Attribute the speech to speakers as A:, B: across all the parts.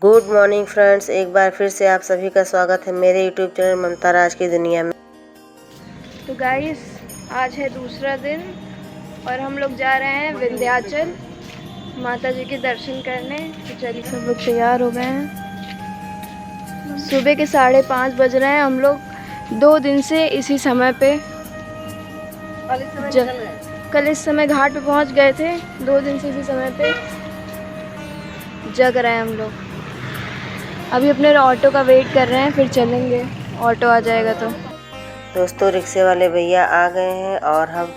A: Good morning friends, एक बार फिर से आप सभी का स्वागत है मेरे यूट्यूब चैनल ममता राज की दुनिया में।
B: तो गाइस, आज है दूसरा दिन और हम लोग जा रहे हैं विंध्याचल माता जी के दर्शन करने। तो चलिए, सब लोग तैयार हो गए हैं। सुबह के 5:30 बज रहे हैं। हम लोग 2 दिन से इसी समय पे कल इस समय घाट पे पहुंच गए थे। 2 दिन से इसी समय पे जग रहे हैं हम लोग। अभी अपने ऑटो का वेट कर रहे हैं, फिर चलेंगे, ऑटो आ जाएगा तो।
A: दोस्तों, रिक्शे वाले भैया आ गए हैं और हम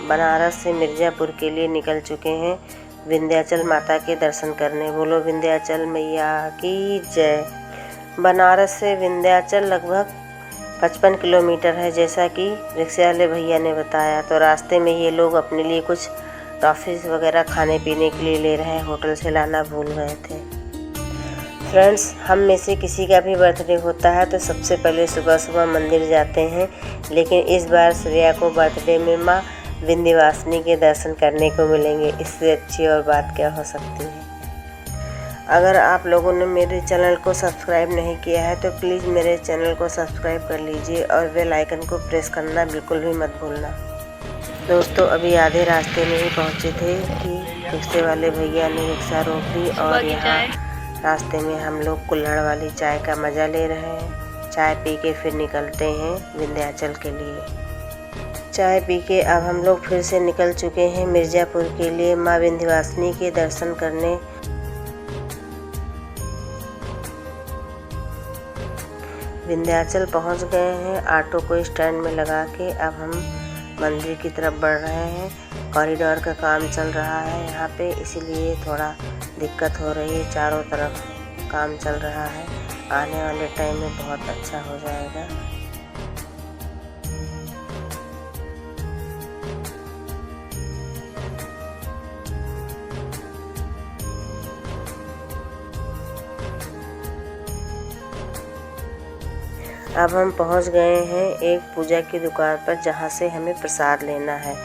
A: बनारस से मिर्ज़ापुर के लिए निकल चुके हैं विंध्याचल माता के दर्शन करने। बोलो विंध्याचल मैया की जय। बनारस से विंध्याचल लगभग 55 किलोमीटर है, जैसा कि रिक्शे वाले भैया ने बताया। तो रास्ते में ये लोग अपने लिए कुछ टॉफ़ीज़ वगैरह खाने पीने के लिए ले रहे हैं, होटल से लाना भूल गए थे। फ्रेंड्स, हम में से किसी का भी बर्थडे होता है तो सबसे पहले सुबह सुबह मंदिर जाते हैं, लेकिन इस बार श्रेया को बर्थडे में माँ विंध्यवासिनी के दर्शन करने को मिलेंगे। इससे अच्छी और बात क्या हो सकती है। अगर आप लोगों ने मेरे चैनल को सब्सक्राइब नहीं किया है तो प्लीज़ मेरे चैनल को सब्सक्राइब कर लीजिए और बेल आइकन को प्रेस करना बिल्कुल भी मत भूलना। दोस्तों, अभी आधे रास्ते में ही पहुँचे थे कि रिक्शे वाले भैया ने रिक्शा रोक दी और यहाँ रास्ते में हम लोग कुल्हड़ वाली चाय का मज़ा ले रहे हैं। चाय पी के फिर निकलते हैं विंध्याचल के लिए। चाय पी के अब हम लोग फिर से निकल चुके हैं मिर्ज़ापुर के लिए माँ विंध्यवासिनी के दर्शन करने। विंध्याचल पहुंच गए हैं। ऑटो को स्टैंड में लगा के अब हम मंदिर की तरफ बढ़ रहे हैं। कॉरिडोर का काम चल रहा है यहाँ पे, इसीलिए थोड़ा दिक्कत हो रही है। चारों तरफ काम चल रहा है, आने वाले टाइम में बहुत अच्छा हो जाएगा। अब हम पहुंच गए हैं एक पूजा की दुकान पर, जहां से हमें प्रसाद लेना है।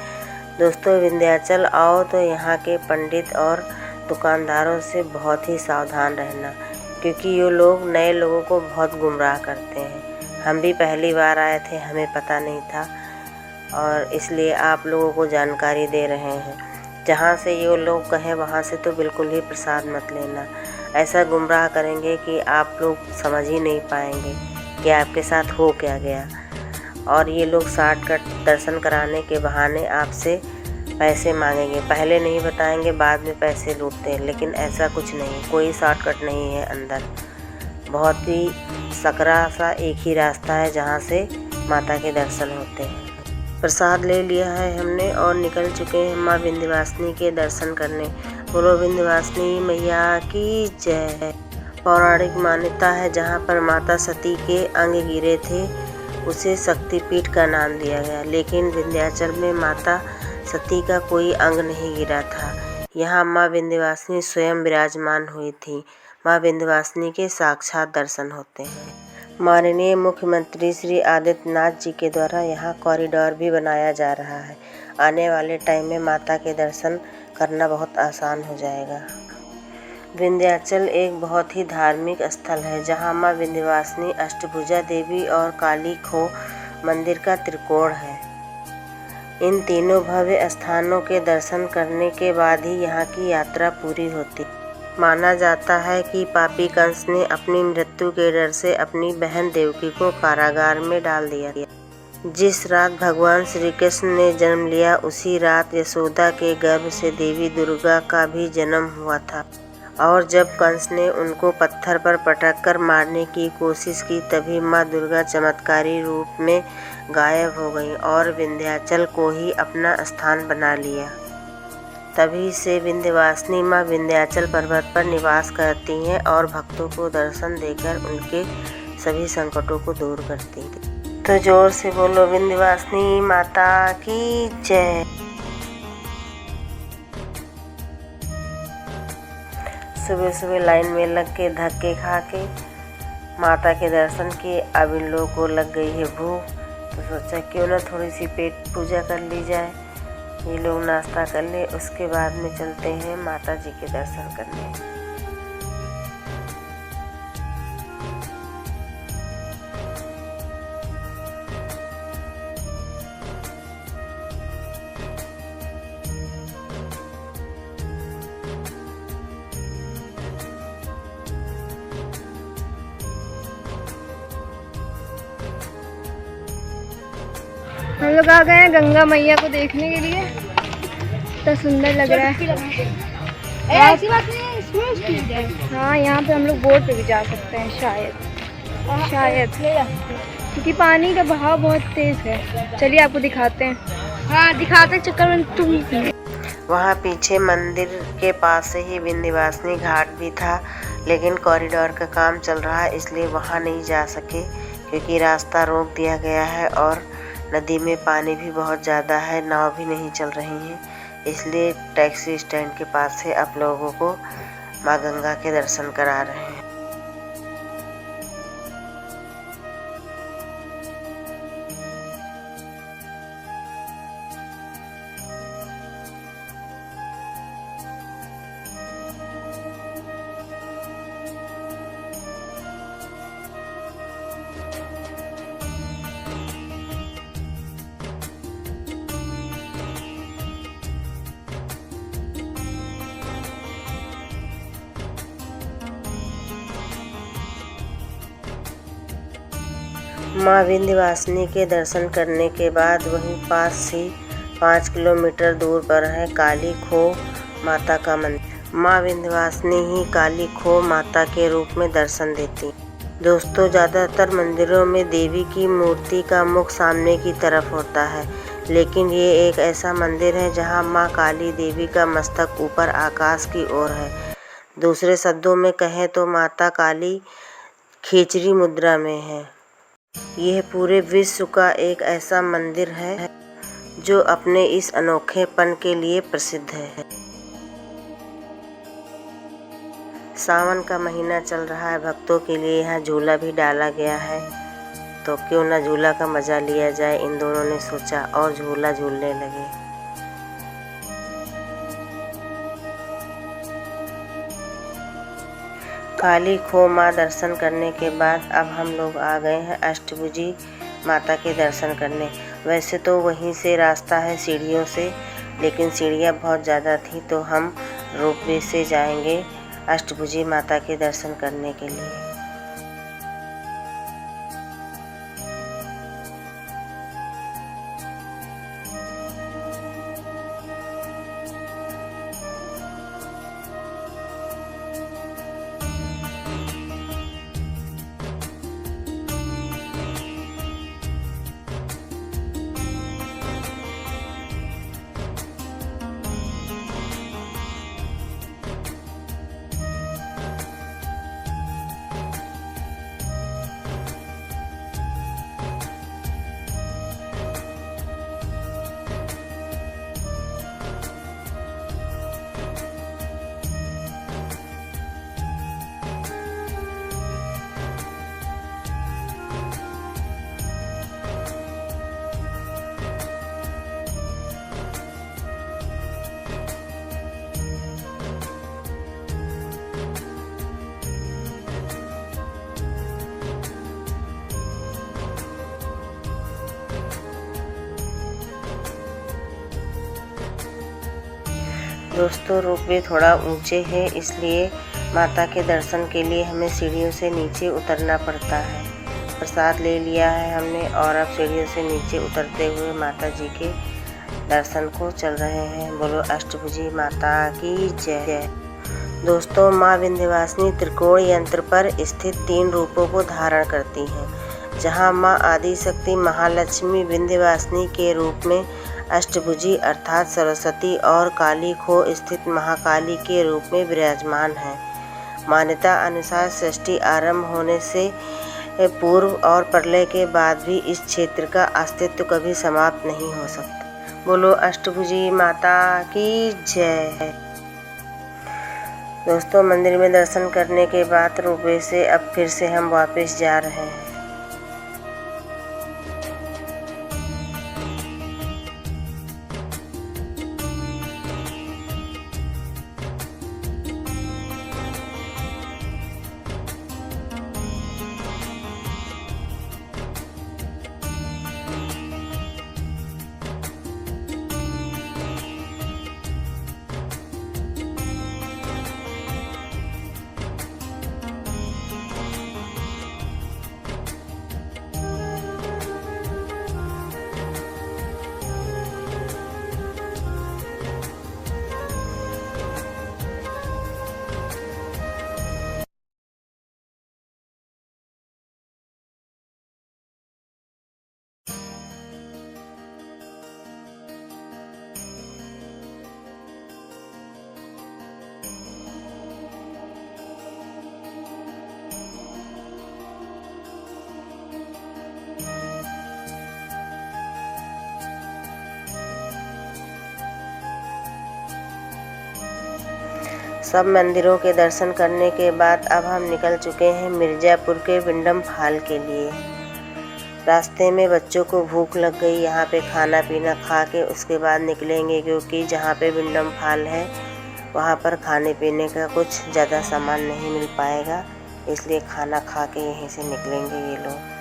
A: दोस्तों, विंध्याचल आओ तो यहाँ के पंडित और दुकानदारों से बहुत ही सावधान रहना, क्योंकि ये लोग नए लोगों को बहुत गुमराह करते हैं। हम भी पहली बार आए थे, हमें पता नहीं था और इसलिए आप लोगों को जानकारी दे रहे हैं। जहाँ से ये लोग कहें वहाँ से तो बिल्कुल ही प्रसाद मत लेना। ऐसा गुमराह करेंगे कि आप लोग समझ ही नहीं पाएंगे कि आपके साथ हो क्या गया। और ये लोग शॉर्टकट दर्शन कराने के बहाने आपसे पैसे मांगेंगे। पहले नहीं बताएंगे, बाद में पैसे लूटते हैं, लेकिन ऐसा कुछ नहीं, कोई शॉर्टकट नहीं है अंदर। बहुत ही सकरा सा एक ही रास्ता है जहाँ से माता के दर्शन होते हैं। प्रसाद ले लिया है हमने और निकल चुके हैं माँ विंध्यवासिनी के दर्शन करने। बोलो विंध्यवासिनी मैया की जय। पौराणिक मान्यता है, जहाँ पर माता सती के अंग गिरे थे उसे शक्तिपीठ का नाम दिया गया, लेकिन विंध्याचल में माता सती का कोई अंग नहीं गिरा था। यहाँ माँ विंध्यवासिनी स्वयं विराजमान हुई थी। माँ विंध्यवासिनी के साक्षात दर्शन होते हैं। माननीय मुख्यमंत्री श्री आदित्यनाथ जी के द्वारा यहाँ कॉरिडोर भी बनाया जा रहा है। आने वाले टाइम में माता के दर्शन करना बहुत आसान हो जाएगा। विंध्याचल एक बहुत ही धार्मिक स्थल है, जहाँ माँ विंध्यवासिनी, अष्टभुजा देवी और काली खो मंदिर का त्रिकोण है। इन तीनों भव्य स्थानों के दर्शन करने के बाद ही यहाँ की यात्रा पूरी होती। माना जाता है कि पापी कंस ने अपनी मृत्यु के डर से अपनी बहन देवकी को कारागार में डाल दिया। जिस रात भगवान श्री कृष्ण ने जन्म लिया, उसी रात यशोदा के गर्भ से देवी दुर्गा का भी जन्म हुआ था। और जब कंस ने उनको पत्थर पर पटक कर मारने की कोशिश की, तभी माँ दुर्गा चमत्कारी रूप में गायब हो गई और विंध्याचल को ही अपना स्थान बना लिया। तभी से विंध्यवासिनी माँ विंध्याचल पर्वत पर निवास करती हैं और भक्तों को दर्शन देकर उनके सभी संकटों को दूर करती हैं। तो जोर से बोलो विंध्यवासिनी माता की जय। सुबह सुबह लाइन में लग के धक्के खा के माता के दर्शन किए। अब इन लोगों को लग गई है भूख, तो सोचा क्यों ना थोड़ी सी पेट पूजा कर ली जाए। ये लोग नाश्ता कर ले, उसके बाद में चलते हैं माता जी के दर्शन करने।
B: हम लोग आ गए हैं गंगा मैया को देखने के लिए। इतना सुंदर लग रहा है। ऐसी बात नहीं है, इसमें हाँ, यहाँ पे हम लोग बोट पे भी जा सकते हैं शायद क्योंकि पानी का बहाव बहुत तेज है। चलिए आपको दिखाते हैं। हाँ दिखाते, चक्कर में तुम।
A: वहाँ पीछे मंदिर के पास से ही विंध्यवासिनी घाट भी था, लेकिन कॉरिडोर का काम चल रहा है इसलिए वहाँ नहीं जा सके क्योंकि रास्ता रोक दिया गया है और नदी में पानी भी बहुत ज़्यादा है, नाव भी नहीं चल रही हैं, इसलिए टैक्सी स्टैंड के पास से आप लोगों को माँ गंगा के दर्शन करा रहे हैं। माँ विंध्यवासिनी के दर्शन करने के बाद वहीं पास ही 5 किलोमीटर दूर पर है काली खोह माता का मंदिर। माँ विंध्यवासिनी ही काली खोह माता के रूप में दर्शन देती। दोस्तों, ज़्यादातर मंदिरों में देवी की मूर्ति का मुख सामने की तरफ होता है, लेकिन ये एक ऐसा मंदिर है जहाँ माँ काली देवी का मस्तक ऊपर आकाश की ओर है। दूसरे शब्दों में कहें तो माता काली खिचड़ी मुद्रा में है। यह पूरे विश्व का एक ऐसा मंदिर है जो अपने इस अनोखेपन के लिए प्रसिद्ध है। सावन का महीना चल रहा है, भक्तों के लिए यहाँ झूला भी डाला गया है, तो क्यों ना झूला का मज़ा लिया जाए। इन दोनों ने सोचा और झूला झूलने लगे। काली खोह माँ दर्शन करने के बाद अब हम लोग आ गए हैं अष्टभुजी माता के दर्शन करने। वैसे तो वहीं से रास्ता है सीढ़ियों से, लेकिन सीढ़ियाँ बहुत ज़्यादा थी तो हम रोपवे से जाएंगे अष्टभुजी माता के दर्शन करने के लिए। दोस्तों, रोपवे थोड़ा ऊंचे है, इसलिए माता के दर्शन के लिए हमें सीढ़ियों से नीचे उतरना पड़ता है। प्रसाद ले लिया है हमने और अब सीढ़ियों से नीचे उतरते हुए माता जी के दर्शन को चल रहे हैं। बोलो अष्टभुजी माता की जय। दोस्तों, माँ विंध्यवासिनी त्रिकोण यंत्र पर स्थित 3 रूपों को धारण करती हैं, जहाँ माँ आदिशक्ति महालक्ष्मी विंध्यवासिनी के रूप में अष्टभुजी अर्थात सरस्वती और काली खोह स्थित महाकाली के रूप में विराजमान है। मान्यता अनुसार सृष्टि आरंभ होने से पूर्व और प्रलय के बाद भी इस क्षेत्र का अस्तित्व कभी समाप्त नहीं हो सकता। बोलो अष्टभुजी माता की जय। दोस्तों, मंदिर में दर्शन करने के बाद रोपवे से अब फिर से हम वापस जा रहे हैं। सब मंदिरों के दर्शन करने के बाद अब हम निकल चुके हैं मिर्ज़ापुर के विंडम फॉल के लिए। रास्ते में बच्चों को भूख लग गई, यहाँ पे खाना पीना खा के उसके बाद निकलेंगे, क्योंकि जहाँ पे विंडम फॉल है वहाँ पर खाने पीने का कुछ ज़्यादा सामान नहीं मिल पाएगा, इसलिए खाना खा के यहीं से निकलेंगे ये लोग।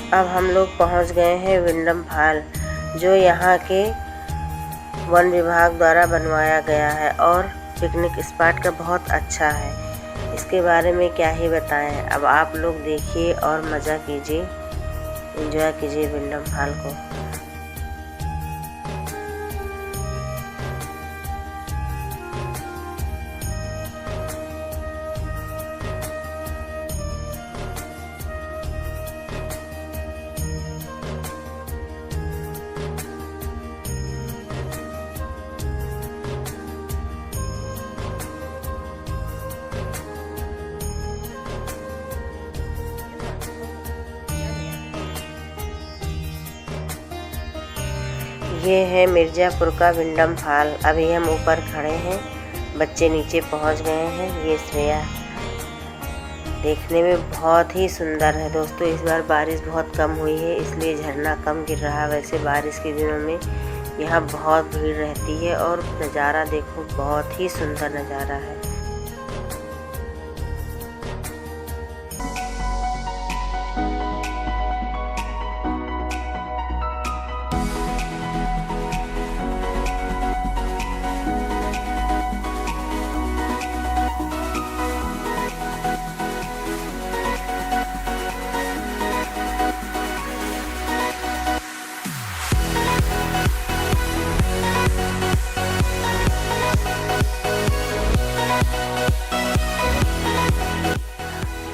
A: अब हम लोग पहुंच गए हैं विंडम फॉल, जो यहाँ के वन विभाग द्वारा बनवाया गया है और पिकनिक स्पॉट का बहुत अच्छा है। इसके बारे में क्या ही बताएं। अब आप लोग देखिए और मज़ा कीजिए, एंजॉय कीजिए विंडम फॉल को। ये है मिर्ज़ापुर का विंडम फॉल। अभी हम ऊपर खड़े हैं, बच्चे नीचे पहुंच गए हैं। ये श्रेया देखने में बहुत ही सुंदर है। दोस्तों इस बार बारिश बहुत कम हुई है, इसलिए झरना कम गिर रहा है। वैसे बारिश के दिनों में यहाँ बहुत भीड़ रहती है और नज़ारा देखो, बहुत ही सुंदर नज़ारा है।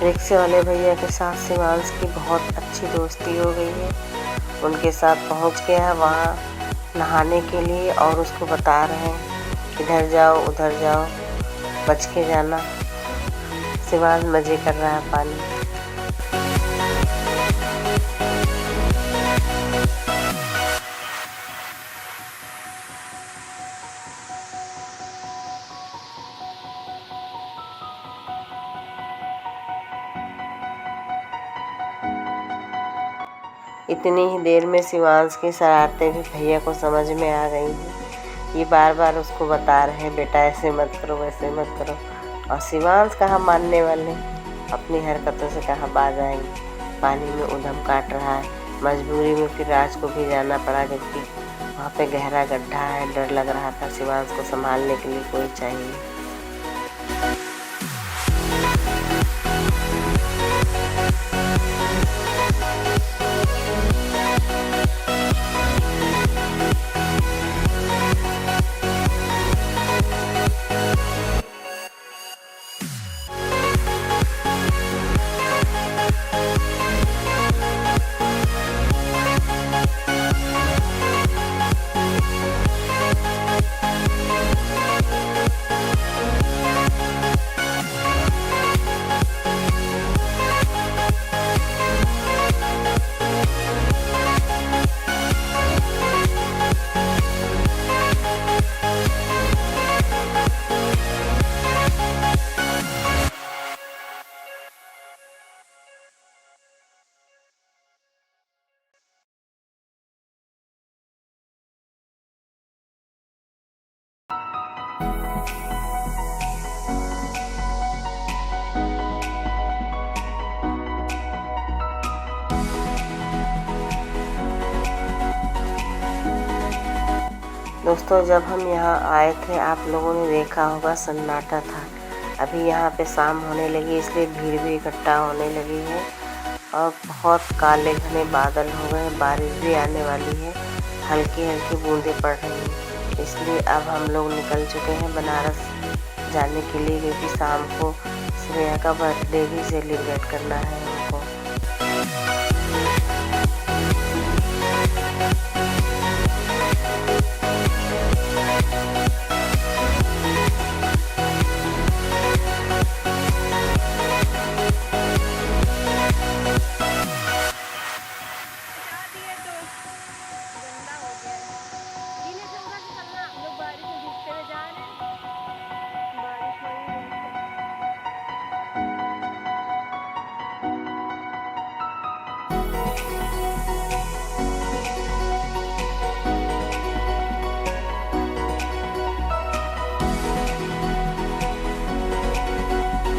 A: रिक्शे वाले भैया के साथ शिवांश की बहुत अच्छी दोस्ती हो गई है। उनके साथ पहुंच गया है वहाँ नहाने के लिए और उसको बता रहे हैं इधर जाओ उधर जाओ, बच के जाना। शिवांश मज़े कर रहा है पानी। इतनी ही देर में शिवांश की शरारतें भी भैया को समझ में आ गई हैं। ये बार बार उसको बता रहे हैं बेटा ऐसे मत करो वैसे मत करो, और शिवांश कहाँ मानने वाले, अपनी हरकतों से कहाँ बाज आएंगे। पानी में उधम काट रहा है। मजबूरी में फिर राज को भी जाना पड़ा, जबकि वहाँ पे गहरा गड्ढा है। डर लग रहा था, शिवांश को संभालने के लिए कोई चाहिए। दोस्तों जब हम यहाँ आए थे आप लोगों ने देखा होगा सन्नाटा था। अभी यहाँ पे शाम होने लगी, इसलिए भीड़ भी इकट्ठा होने लगी है और बहुत काले घने बादल हो गए। बारिश भी आने वाली है, हल्की हल्की बूंदें पड़ रही हैं। इसलिए अब हम लोग निकल चुके हैं बनारस जाने के लिए, क्योंकि शाम को श्रेया का बर्थडे भी सेलिब्रेट करना है हमको।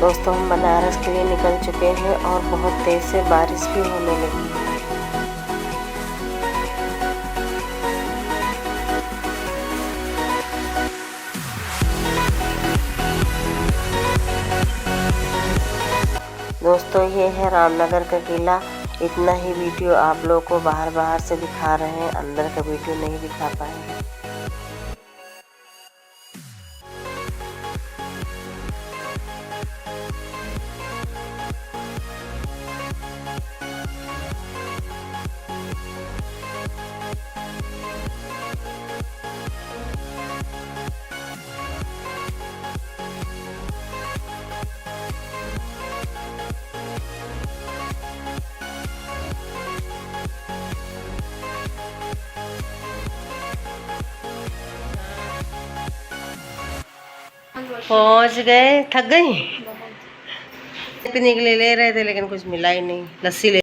A: दोस्तों हम बनारस के लिए निकल चुके हैं और बहुत तेज़ से बारिश भी होने लगी है। दोस्तों ये है रामनगर का किला। इतना ही वीडियो आप लोगों को बाहर से दिखा रहे हैं, अंदर का वीडियो नहीं दिखा पाए हैं। पहुंच गए, थक गई। पीने के लिए ले रहे थे लेकिन कुछ मिला ही नहीं। लस्सी ले